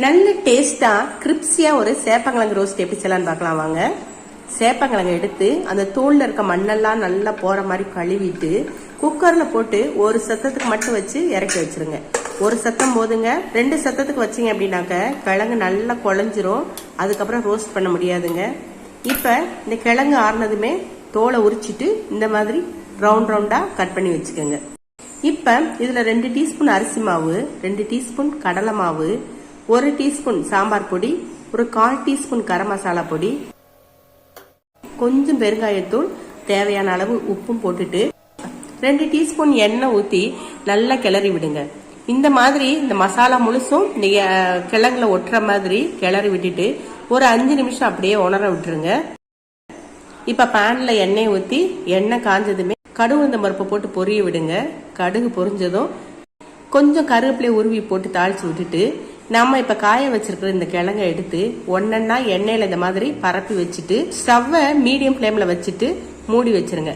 நல்ல டேஸ்டா கிரிப்ஸியா ஒரு சேப்பங்கிழங்கு ரோஸ்ட் எப்படி செய்யலாம்னு பார்க்கலாம் வாங்க. சேப்பங்கிழங்கு எடுத்து அந்த தோல்ல இருக்க மண்ணெல்லாம் நல்லா போற மாதிரி கழுவிட்டு குக்கர்ல போட்டு ஒரு சத்தத்துக்கு மட்டும் வச்சு இறக்கி வச்சிருங்க. ஒரு சத்தம் போதுங்க. 2 சத்தத்துக்கு வச்சிங்க அப்படின்னாக்க கிழங்கு நல்லா குழஞ்சிரும். அதுக்கப்புறம் ரோஸ்ட் பண்ண முடியாதுங்க. இப்ப இந்த கிழங்கு ஆறுனதுமே தோலை உரிச்சிட்டு இந்த மாதிரி ரவுண்ட் ரவுண்டா கட் பண்ணி வச்சுக்கோங்க. இப்ப இதுல 2 டீஸ்பூன் அரிசி மாவு, 2 டீஸ்பூன் கடலை மாவு, 1 டீஸ்பூன் சாம்பார் பொடி, ஒரு 1/4 டீஸ்பூன் கரம் மசாலா பொடி, கொஞ்சம் பெருங்காயத்தூள், தேவையான அளவு உப்பும் போட்டுட்டு 2 டீஸ்பூன் எண்ணெய் ஊத்தி நல்லா கிளறி விடுங்க. இந்த மாதிரி இந்த மசாலா முழுசும் இந்த கிழங்குல ஒட்டுற மாதிரி கிளறி விட்டுட்டு ஒரு 5 நிமிஷம் அப்படியே உணர விட்டுருங்க. இப்ப பேன்ல எண்ணெய் ஊத்தி எண்ணெய் காஞ்சதுமே கடுகு உளுந்தம் பருப்பை போட்டு பொரிய விடுங்க. கடுகு பொரிஞ்சதும் கொஞ்சம் கருவேப்பிலை உருவி போட்டு தாளிச்சு விட்டுட்டு நம்ம இப்ப காய வச்சிருக்கிற இந்த கிழங்கை எடுத்து ஒன்னொன்னா எண்ணெயில இந்த மாதிரி பரப்பி வச்சுட்டு ஸ்டவ்வை மீடியம் ஃப்ளேம்ல வச்சுட்டு மூடி வச்சிருங்க.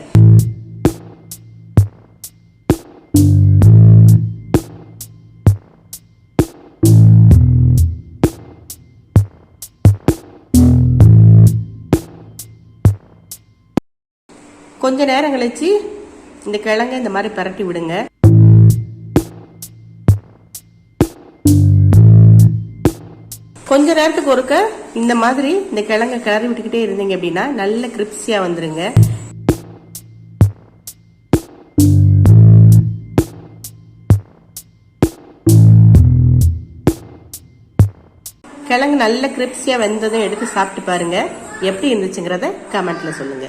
கொஞ்ச நேரம் கழிச்சு இந்த கிழங்கை இந்த மாதிரி பரட்டி விடுங்க. கொஞ்ச நேரத்துக்கு ஒருக்க இந்த மாதிரி இந்த கிழங்கை கிளறி விட்டுக்கிட்டே இருந்தீங்க அப்படின்னா நல்ல கிரிப்ஸியா வந்துருங்க. கிழங்கு நல்ல கிரிப்ஸியா வெந்ததும் எடுத்து சாப்பிட்டு பாருங்க. எப்படி இருந்துச்சுங்கிறத கமெண்ட்ல சொல்லுங்க.